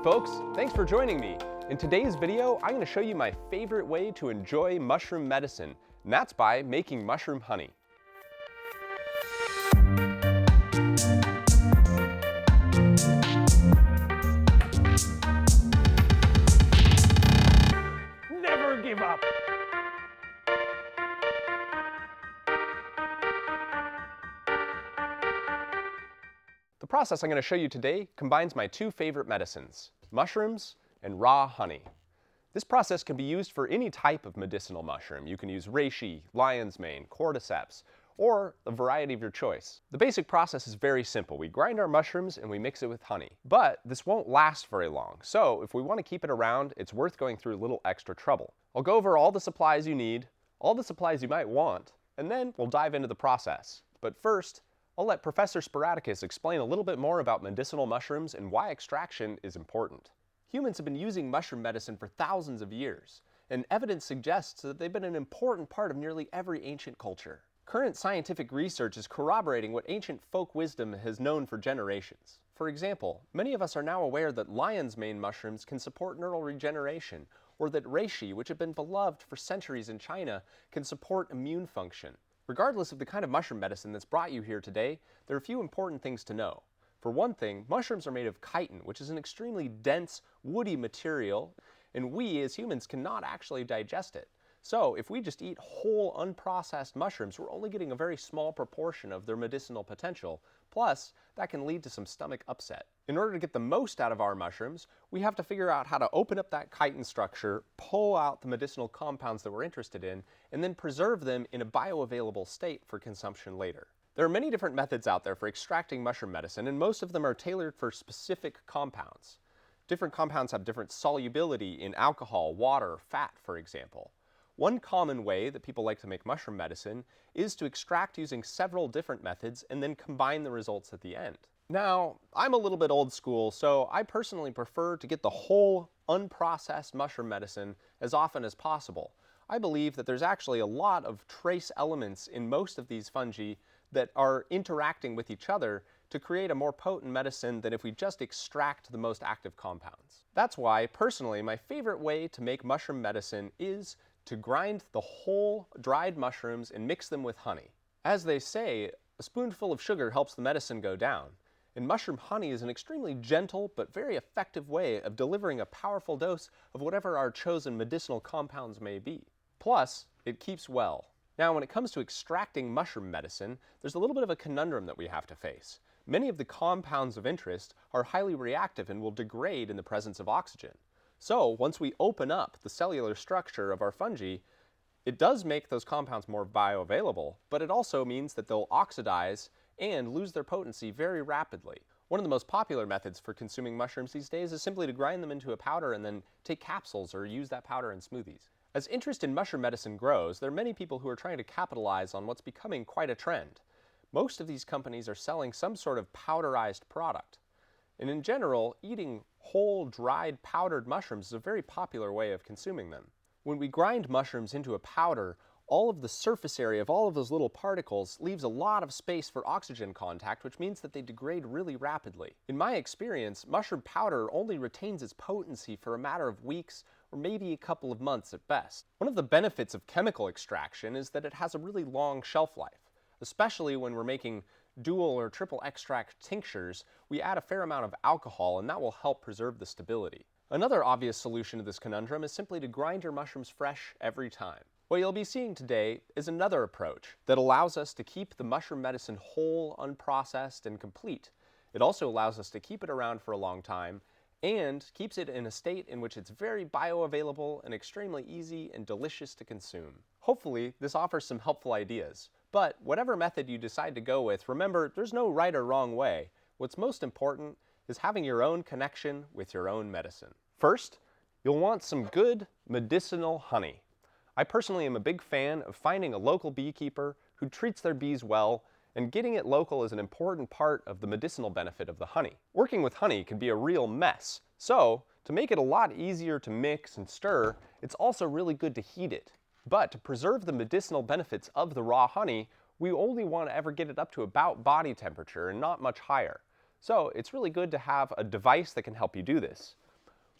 folks, thanks for joining me. In today's video, I'm going to show you my favorite way to enjoy mushroom medicine, and that's by making mushroom honey. Never give up! The process I'm going to show you today combines my two favorite medicines, mushrooms and raw honey. This process can be used for any type of medicinal mushroom. You can use reishi, lion's mane, cordyceps, or a variety of your choice. The basic process is very simple. We grind our mushrooms and we mix it with honey. But this won't last very long, so if we want to keep it around, it's worth going through a little extra trouble. I'll go over all the supplies you need, all the supplies you might want, and then we'll dive into the process. But first, I'll let Professor Sporadicus explain a little bit more about medicinal mushrooms and why extraction is important. Humans have been using mushroom medicine for thousands of years, and evidence suggests that they've been an important part of nearly every ancient culture. Current scientific research is corroborating what ancient folk wisdom has known for generations. For example, many of us are now aware that lion's mane mushrooms can support neural regeneration, or that reishi, which have been beloved for centuries in China, can support immune function. Regardless of the kind of mushroom medicine that's brought you here today, there are a few important things to know. For one thing, mushrooms are made of chitin, which is an extremely dense, woody material, and we as humans cannot actually digest it. So if we just eat whole, unprocessed mushrooms, we're only getting a very small proportion of their medicinal potential. Plus, that can lead to some stomach upset. In order to get the most out of our mushrooms, we have to figure out how to open up that chitin structure, pull out the medicinal compounds that we're interested in, and then preserve them in a bioavailable state for consumption later. There are many different methods out there for extracting mushroom medicine, and most of them are tailored for specific compounds. Different compounds have different solubility in alcohol, water, fat, for example. One common way that people like to make mushroom medicine is to extract using several different methods and then combine the results at the end. Now, I'm a little bit old school, so I personally prefer to get the whole, unprocessed mushroom medicine as often as possible. I believe that there's actually a lot of trace elements in most of these fungi that are interacting with each other to create a more potent medicine than if we just extract the most active compounds. That's why, personally, my favorite way to make mushroom medicine is to grind the whole dried mushrooms and mix them with honey. As they say, a spoonful of sugar helps the medicine go down, and mushroom honey is an extremely gentle but very effective way of delivering a powerful dose of whatever our chosen medicinal compounds may be. Plus, it keeps well. Now, when it comes to extracting mushroom medicine, there's a little bit of a conundrum that we have to face. Many of the compounds of interest are highly reactive and will degrade in the presence of oxygen. So, once we open up the cellular structure of our fungi, it does make those compounds more bioavailable, but it also means that they'll oxidize and lose their potency very rapidly. One of the most popular methods for consuming mushrooms these days is simply to grind them into a powder and then take capsules or use that powder in smoothies. As interest in mushroom medicine grows, there are many people who are trying to capitalize on what's becoming quite a trend. Most of these companies are selling some sort of powderized product. And in general, eating whole, dried, powdered mushrooms is a very popular way of consuming them. When we grind mushrooms into a powder, all of the surface area of all of those little particles leaves a lot of space for oxygen contact, which means that they degrade really rapidly. In my experience, mushroom powder only retains its potency for a matter of weeks or maybe a couple of months at best. One of the benefits of chemical extraction is that it has a really long shelf life. Especially when we're making dual or triple extract tinctures, we add a fair amount of alcohol, and that will help preserve the stability. Another obvious solution to this conundrum is simply to grind your mushrooms fresh every time. What you'll be seeing today is another approach that allows us to keep the mushroom medicine whole, unprocessed, and complete. It also allows us to keep it around for a long time and keeps it in a state in which it's very bioavailable and extremely easy and delicious to consume. Hopefully, this offers some helpful ideas. But whatever method you decide to go with, remember, there's no right or wrong way. What's most important is having your own connection with your own medicine. First, you'll want some good medicinal honey. I personally am a big fan of finding a local beekeeper who treats their bees well, and getting it local is an important part of the medicinal benefit of the honey. Working with honey can be a real mess, so to make it a lot easier to mix and stir, it's also really good to heat it. But to preserve the medicinal benefits of the raw honey, we only want to ever get it up to about body temperature and not much higher. So it's really good to have a device that can help you do this.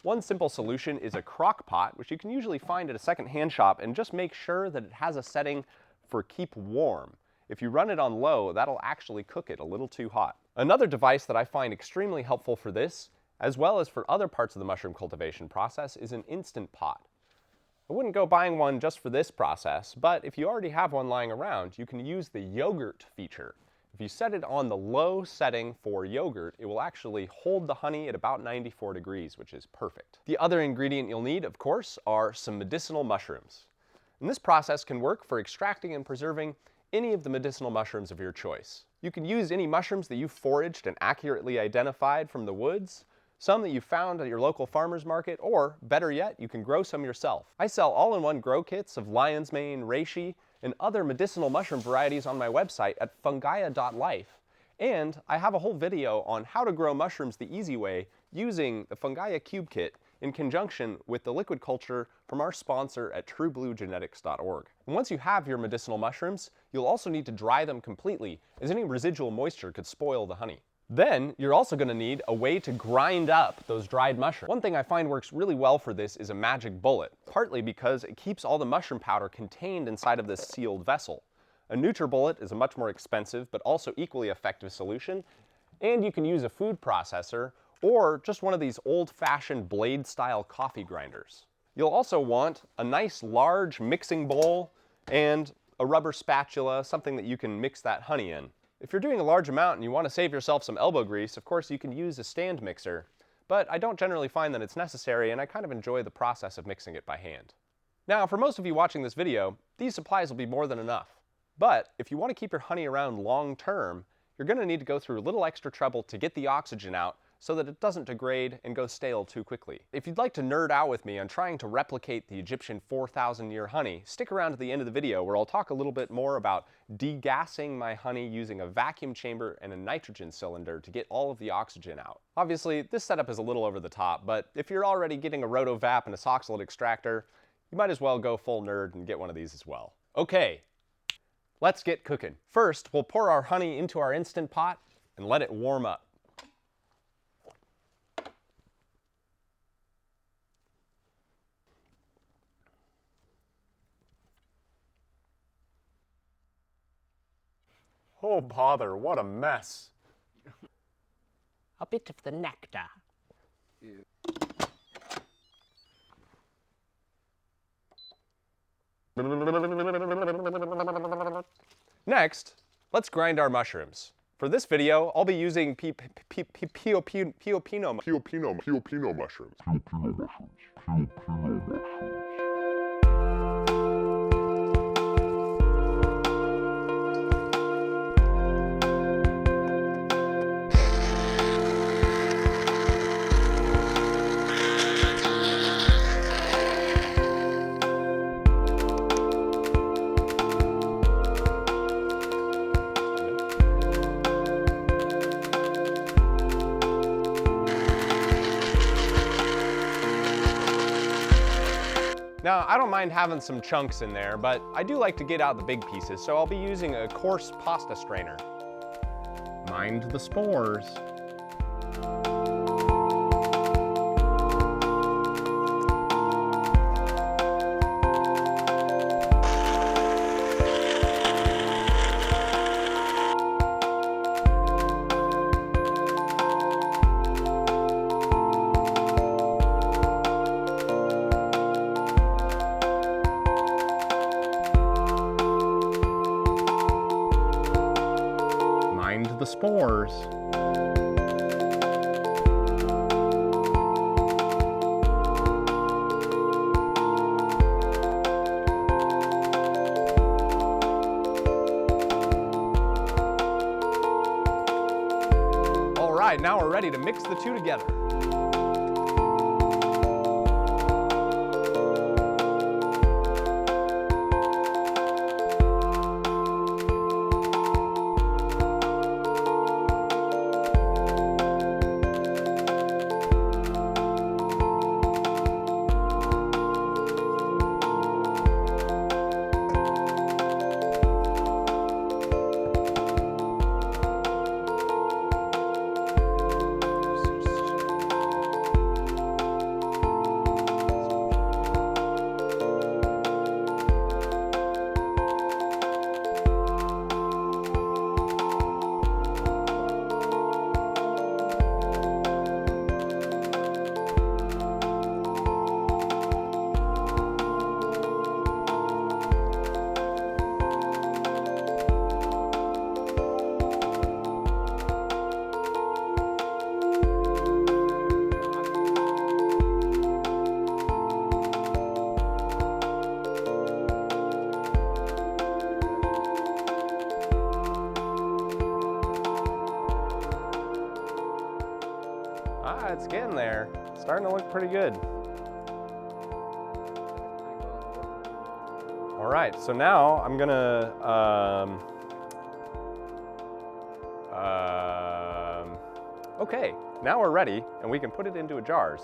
One simple solution is a crock pot, which you can usually find at a second-hand shop, and just make sure that it has a setting for keep warm. If you run it on low, that'll actually cook it a little too hot. Another device that I find extremely helpful for this, as well as for other parts of the mushroom cultivation process, is an instant pot. I wouldn't go buying one just for this process, but if you already have one lying around, you can use the yogurt feature. If you set it on the low setting for yogurt, it will actually hold the honey at about 94 degrees, which is perfect. The other ingredient you'll need, of course, are some medicinal mushrooms. And this process can work for extracting and preserving any of the medicinal mushrooms of your choice. You can use any mushrooms that you've foraged and accurately identified from the woods, some that you found at your local farmer's market, or better yet, you can grow some yourself. I sell all-in-one grow kits of lion's mane, reishi, and other medicinal mushroom varieties on my website at fungia.life. And I have a whole video on how to grow mushrooms the easy way using the Fungia Cube Kit in conjunction with the liquid culture from our sponsor at truebluegenetics.org. And once you have your medicinal mushrooms, you'll also need to dry them completely, as any residual moisture could spoil the honey. Then you're also going to need a way to grind up those dried mushrooms. One thing I find works really well for this is a magic bullet, partly because it keeps all the mushroom powder contained inside of this sealed vessel. A NutriBullet is a much more expensive but also equally effective solution, and you can use a food processor or just one of these old-fashioned blade-style coffee grinders. You'll also want a nice large mixing bowl and a rubber spatula, something that you can mix that honey in. If you're doing a large amount and you want to save yourself some elbow grease, of course you can use a stand mixer, but I don't generally find that it's necessary, and I kind of enjoy the process of mixing it by hand. Now, for most of you watching this video, these supplies will be more than enough. But if you want to keep your honey around long term, you're going to need to go through a little extra trouble to get the oxygen out so that it doesn't degrade and go stale too quickly. If you'd like to nerd out with me on trying to replicate the Egyptian 4,000-year honey, stick around to the end of the video where I'll talk a little bit more about degassing my honey using a vacuum chamber and a nitrogen cylinder to get all of the oxygen out. Obviously, this setup is a little over the top, but if you're already getting a rotovap and a soxhlet extractor, you might as well go full nerd and get one of these as well. Okay, let's get cooking. First, we'll pour our honey into our Instant Pot and let it warm up. Oh bother, what a mess. A bit of the nectar. Next, let's grind our mushrooms. For this video, I'll be using Pio-Pino mushrooms. Now, I don't mind having some chunks in there, but I do like to get out the big pieces, so I'll be using a coarse pasta strainer. Mind the spores. The spores. All right, now we're ready to mix the two together. it's getting there. It's starting to look pretty good. All right, so now I'm gonna, okay, now we're ready and we can put it into jars.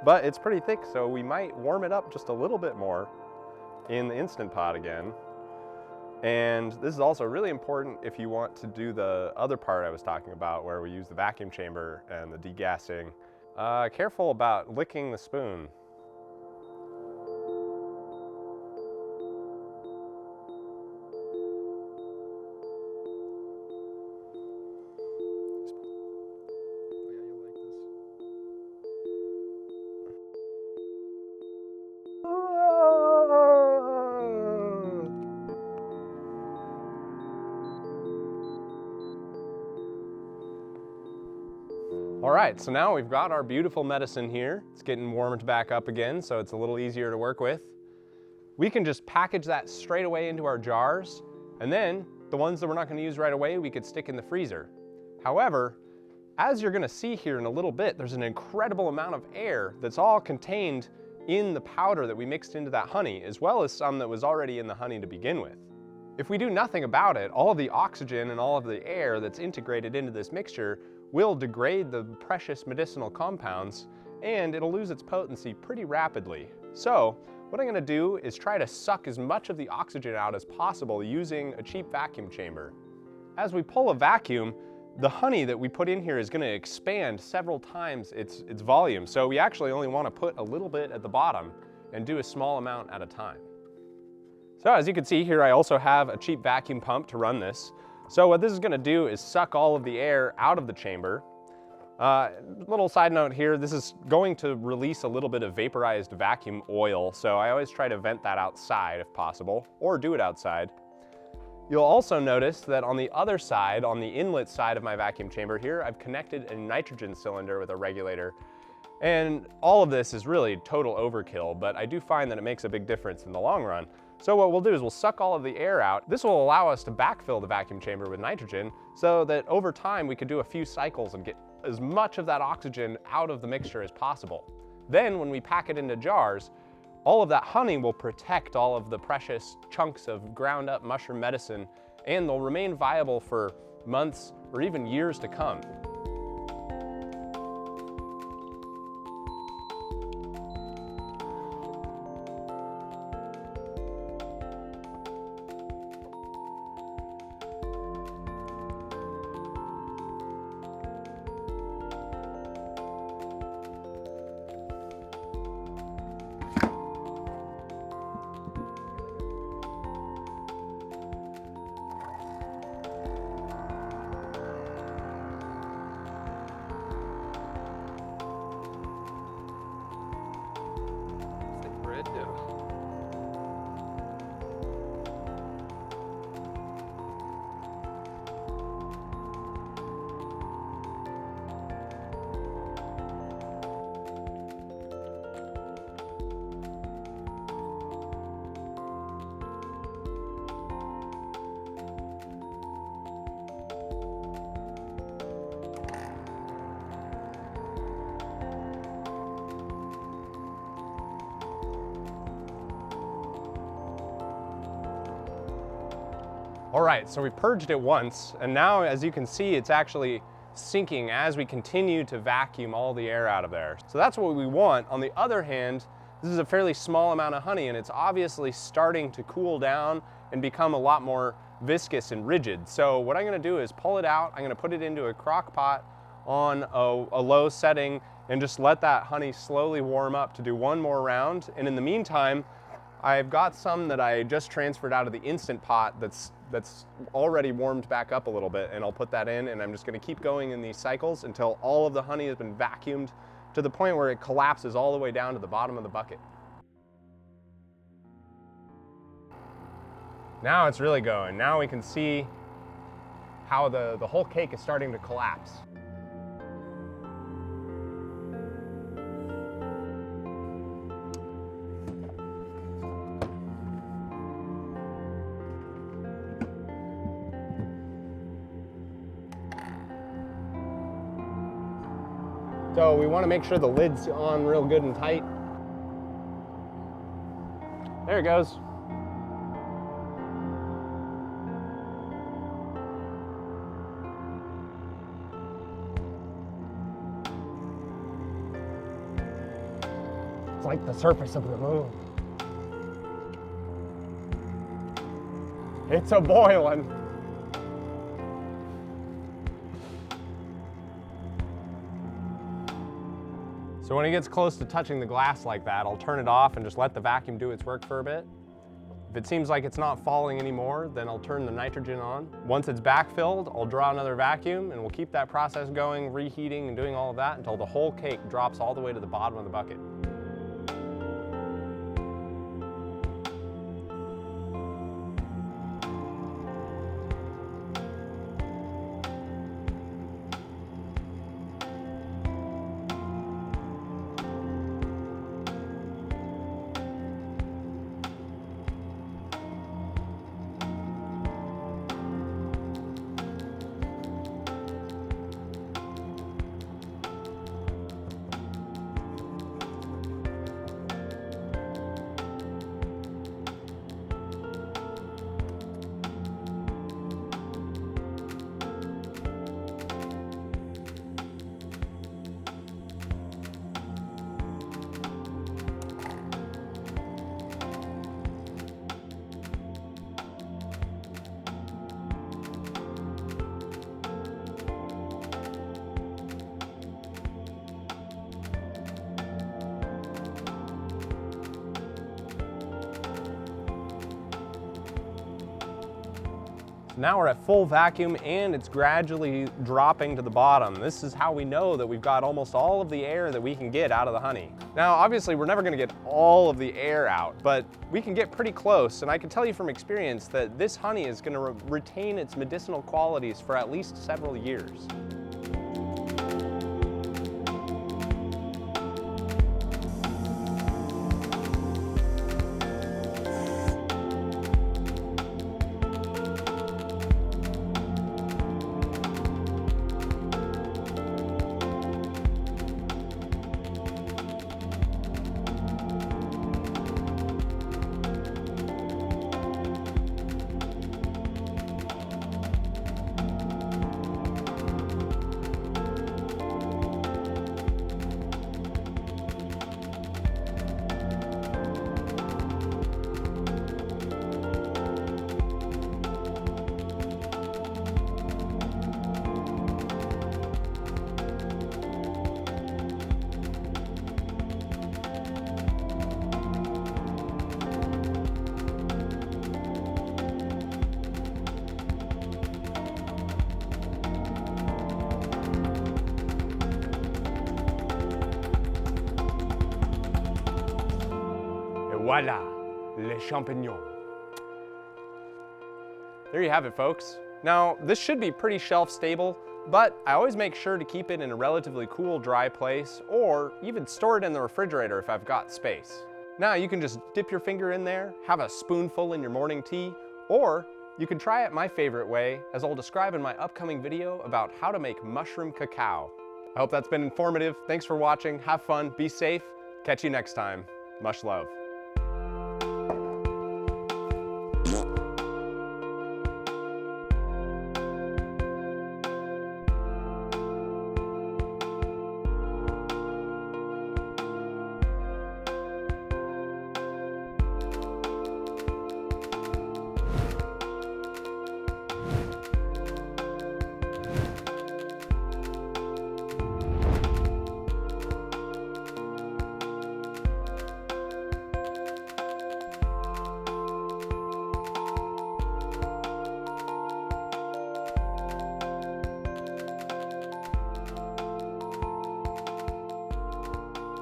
But it's pretty thick, so we might warm it up just a little bit more in the Instant Pot again. And this is also really important if you want to do the other part I was talking about where we use the vacuum chamber and the degassing. Careful about licking the spoon. All right, so now we've got our beautiful medicine here. It's getting warmed back up again, so it's a little easier to work with. We can just package that straight away into our jars, and then the ones that we're not going to use right away, we could stick in the freezer. However, as you're going to see here in a little bit, there's an incredible amount of air that's all contained in the powder that we mixed into that honey, as well as some that was already in the honey to begin with. If we do nothing about it, all of the oxygen and all of the air that's integrated into this mixture will degrade the precious medicinal compounds, and it'll lose its potency pretty rapidly. So what I'm going to do is try to suck as much of the oxygen out as possible using a cheap vacuum chamber. As we pull a vacuum, the honey that we put in here is going to expand several times its volume, so we actually only want to put a little bit at the bottom and do a small amount at a time. So as you can see here, I also have a cheap vacuum pump to run this. So what this is going to do is suck all of the air out of the chamber. Little side note here, this is going to release a little bit of vaporized vacuum oil, so I always try to vent that outside if possible, or do it outside. You'll also notice that on the other side, on the inlet side of my vacuum chamber here, I've connected a nitrogen cylinder with a regulator. And all of this is really total overkill, but I do find that it makes a big difference in the long run. So what we'll do is we'll suck all of the air out. This will allow us to backfill the vacuum chamber with nitrogen so that over time we could do a few cycles and get as much of that oxygen out of the mixture as possible. Then when we pack it into jars, all of that honey will protect all of the precious chunks of ground up mushroom medicine, and they'll remain viable for months or even years to come. All right, so we purged it once, and now as you can see, it's actually sinking as we continue to vacuum all the air out of there. So that's what we want. On the other hand, this is a fairly small amount of honey, and it's obviously starting to cool down and become a lot more viscous and rigid. So what I'm gonna do is pull it out. I'm gonna put it into a crock pot on a low setting and just let that honey slowly warm up to do one more round. And in the meantime, I've got some that I just transferred out of the Instant Pot that's already warmed back up a little bit, and I'll put that in, and I'm just gonna keep going in these cycles until all of the honey has been vacuumed to the point where it collapses all the way down to the bottom of the bucket. Now it's really going. Now we can see how the whole cake is starting to collapse. So we want to make sure the lid's on real good and tight. There it goes. It's like the surface of the moon. It's a-boiling. So when it gets close to touching the glass like that, I'll turn it off and just let the vacuum do its work for a bit. If it seems like it's not falling anymore, then I'll turn the nitrogen on. Once it's backfilled, I'll draw another vacuum and we'll keep that process going, reheating and doing all of that until the whole cake drops all the way to the bottom of the bucket. Now we're at full vacuum and it's gradually dropping to the bottom. This is how we know that we've got almost all of the air that we can get out of the honey. Now, obviously we're never gonna get all of the air out, but we can get pretty close. And I can tell you from experience that this honey is gonna retain its medicinal qualities for at least several years. Voila, les champignons. There you have it, folks. Now, this should be pretty shelf stable, but I always make sure to keep it in a relatively cool, dry place, or even store it in the refrigerator if I've got space. Now, you can just dip your finger in there, have a spoonful in your morning tea, or you can try it my favorite way, as I'll describe in my upcoming video about how to make mushroom cacao. I hope that's been informative. Thanks for watching. Have fun, be safe. Catch you next time. Much love.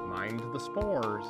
Mind the spores.